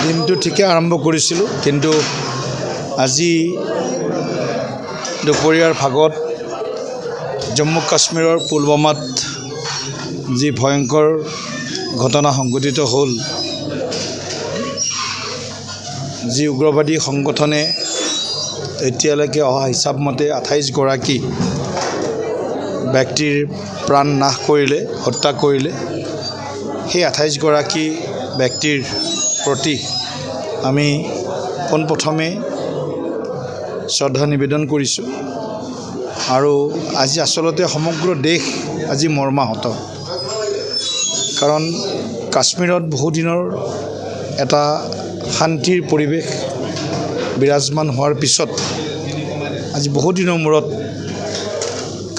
দিনটো ঠিকে আৰম্ভ কৰিছিলোঁ, কিন্তু আজি দুপৰীয়াৰ ভাগত জম্মু কাশ্মীৰৰ পুলৱামাত যি ভয়ংকৰ ঘটনা সংঘটিত হ'ল, যি উগ্ৰবাদী সংগঠনে এতিয়ালৈকে অহা হিচাপ মতে 28 গৰাকী ব্যক্তিৰ প্ৰাণ নাশ কৰিলে, হত্যা কৰিলে। সেই 28 গৰাকী ব্যক্তিৰ প্ৰতি আমি পোনপ্ৰথমে শ্ৰদ্ধা নিবেদন কৰিছোঁ। আৰু আজি আচলতে সমগ্ৰ দেশ আজি মৰ্মাহত, কাৰণ কাশ্মীৰত বহুদিনৰ এটা শান্তিৰ পৰিৱেশ বিৰাজমান হোৱাৰ পিছত আজি বহুদিনৰ মূৰত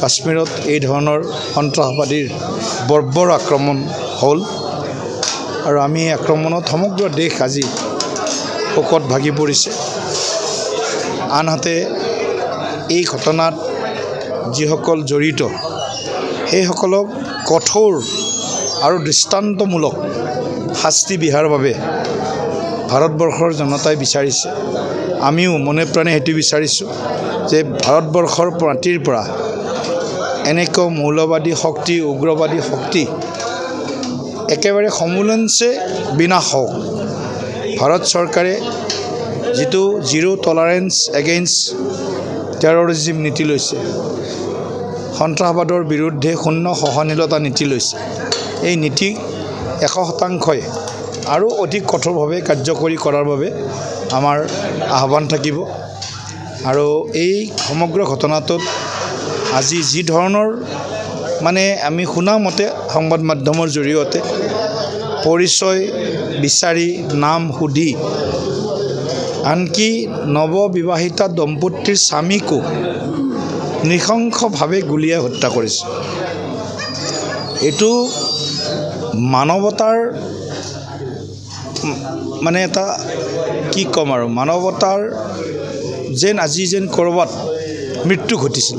কাশ্মীৰত এই ধৰণৰ সন্ত্ৰাসবাদীৰ বৰ্বৰ আক্ৰমণ হ'ল। আৰু আমি এই আক্ৰমণত সমগ্ৰ দেশ আজি শোকত ভাগি পৰিছে। আনহাতে এই ঘটনাত যিসকল জড়িত সেইসকলক কঠোৰ আৰু দৃষ্টান্তমূলক শাস্তি বিহাৰ বাবে ভাৰতবৰ্ষৰ জনতাই বিচাৰিছে। আমিও মনে প্ৰাণে সেইটো বিচাৰিছোঁ যে ভাৰতবৰ্ষৰ মাটিৰ পৰা এনেকুৱা মৌলবাদী শক্তি, উগ্ৰবাদী শক্তি একেবাৰে সমূলঞ্চে বিনাশ হওক। ভাৰত চৰকাৰে যিটো জিৰ' টলাৰেঞ্চ এগেইনষ্ট টেৰৰিজিম নীতি লৈছে, সন্ত্ৰাসবাদৰ বিৰুদ্ধে শূন্য সহনশীলতা নীতি লৈছে, এই নীতি 100% আৰু অধিক কঠোৰভাৱে কাৰ্যকৰী কৰাৰ বাবে আমাৰ আহ্বান থাকিব। আৰু এই সমগ্ৰ ঘটনাটোত আজি যি ধৰণৰ আমি শুনা মতে সংবাদ মাধ্যমৰ জৰিয়তে পৰিচয় বিচাৰি নাম সুধি আনকি নৱবিবাহিতা দম্পতীৰ স্বামীকো নৃশংসভাৱে গুলীয়াই হত্যা কৰিছে। এইটো মানৱতাৰ এটা কি ক'ম আৰু, মানৱতাৰ আজি ক'ৰবাত মৃত্যু ঘটিছিল।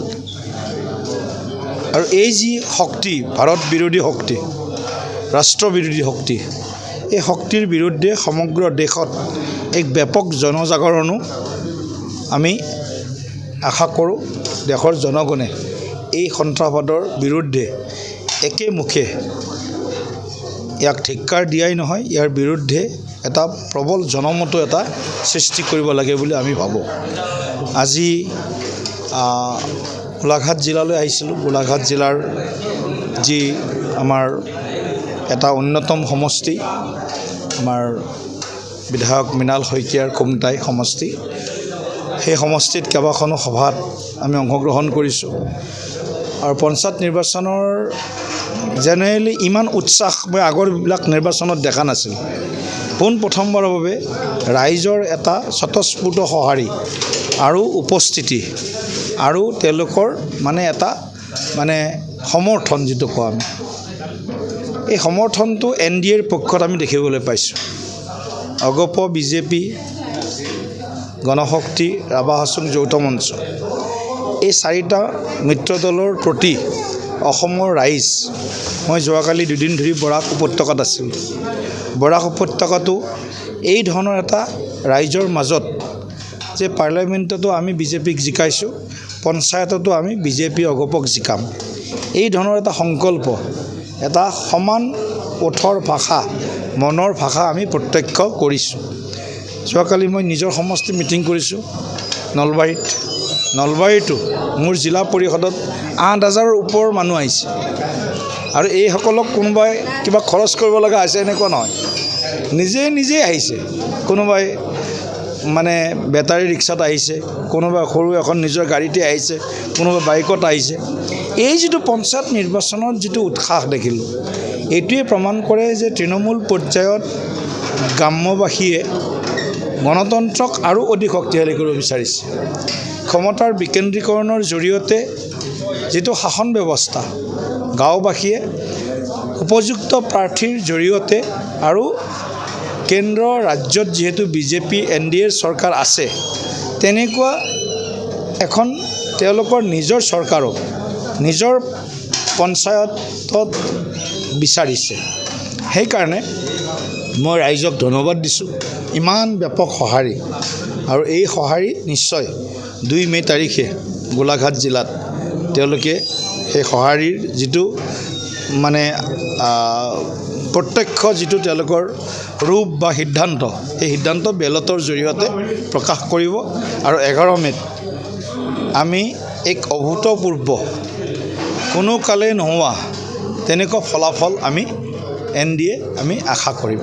আৰু এই যি শক্তি, ভাৰত বিৰোধী শক্তি, ৰাষ্ট্ৰ বিৰোধী শক্তি, এই শক্তিৰ বিৰুদ্ধে সমগ্ৰ দেশত এক ব্যাপক জনজাগৰণো আমি আশা কৰোঁ। দেশৰ জনগণে এই সন্ত্ৰাসবাদৰ বিৰুদ্ধে একেমুখে ইয়াক ধিক্কাৰ দিয়াই নহয়, ইয়াৰ বিৰুদ্ধে এটা প্ৰবল জনমত এটা সৃষ্টি কৰিব লাগে বুলি আমি ভাবোঁ। আজি গোলাঘাট জিলালৈ আহিছিলোঁ। গোলাঘাট জিলাৰ যি আমাৰ এটা অন্যতম সমষ্টি, আমাৰ বিধায়ক মৃণাল শইকীয়াৰ খুমটাই সমষ্টি, সেই সমষ্টিত কেইবাখনো সভাত আমি অংশগ্ৰহণ কৰিছোঁ। আৰু পঞ্চায়ত নিৰ্বাচনৰ জেনেৰেলি ইমান উৎসাহ মই আগৰবিলাক নিৰ্বাচনত দেখা নাছিলোঁ। পোনপ্ৰথমবাৰৰ বাবে ৰাইজৰ এটা স্বতঃস্ফূৰ্ত সঁহাৰি আৰু উপস্থিতি আৰু তেওঁলোকৰ এটা সমৰ্থন, যিটো কওঁ আমি, এই সমৰ্থনটো NDAৰ পক্ষত আমি দেখিবলৈ পাইছোঁ। অগপ, বিজেপি, গণশক্তি, ৰাভা হাছং যৌথ মঞ্চ, এই 4টা মিত্ৰ দলৰ প্ৰতি অসমৰ ৰাইজ, মই যোৱাকালি 2 দিন ধৰি বৰাক উপত্যকাত আছিলোঁ। বৰাক উপত্যকাটো এই ধৰণৰ এটা ৰাইজৰ মাজত যে পাৰ্লিয়ামেণ্টতো আমি বিজেপিক জিকাইছোঁ, পঞ্চায়ততো আমি বিজেপি অগপক জিকাম, এই ধৰণৰ এটা সংকল্প, এটা সমান ওঠৰ ভাষা, মনৰ ভাষা আমি প্ৰত্যক্ষ কৰিছোঁ। যোৱাকালি মই নিজৰ সমষ্টি মিটিং কৰিছোঁ নলবাৰীতো মোৰ জিলা পৰিষদত 8,000ৰ ওপৰৰ মানুহ আহিছে। আৰু এইসকলক কোনোবাই কিবা খৰচ কৰিব লগা হৈছে এনেকুৱা নহয়, নিজে আহিছে। কোনোবাই বেটাৰী ৰিক্সাত আহিছে, কোনোবাই সৰু এখন নিজৰ গাড়ীতে আহিছে, কোনোবাই বাইকত আহিছে। এই যিটো পঞ্চায়ত নিৰ্বাচনত যিটো উৎসাহ দেখিলোঁ, এইটোৱে প্ৰমাণ কৰে যে তৃণমূল পৰ্যায়ত গ্ৰাম্যবাসীয়ে গণতন্ত্ৰক আৰু অধিক শক্তিশালী কৰিব বিচাৰিছে। ক্ষমতাৰ বিকেন্দ্ৰীকৰণৰ জৰিয়তে যিটো শাসন ব্যৱস্থা, গাঁওবাসীয়ে উপযুক্ত প্ৰাৰ্থীৰ জৰিয়তে আৰু কেন্দ্ৰ ৰাজ্যত যিহেতু বিজেপি NDAৰ চৰকাৰ আছে, তেনেকুৱা এখন তেওঁলোকৰ নিজৰ চৰকাৰক নিজৰ পঞ্চায়তত বিচাৰিছে। সেইকাৰণে মই ৰাইজক ধন্যবাদ দিছোঁ ইমান ব্যাপক সঁহাৰি আৰু এই সঁহাৰি নিশ্চয় 2 মে' তাৰিখে গোলাঘাট জিলাত তেওঁলোকে সেই সঁহাৰিৰ যিটো মানে প্ৰত্যক্ষ যিটো তেওঁলোকৰ ৰূপ বা সিদ্ধান্ত সেই সিদ্ধান্ত বেলটৰ জৰিয়তে প্ৰকাশ কৰিব আৰু 11 মে'ত আমি এক অভূতপূৰ্ব কোনো কালে নোহোৱা তেনেকুৱা ফলাফল আমি NDA আমি আশা কৰিম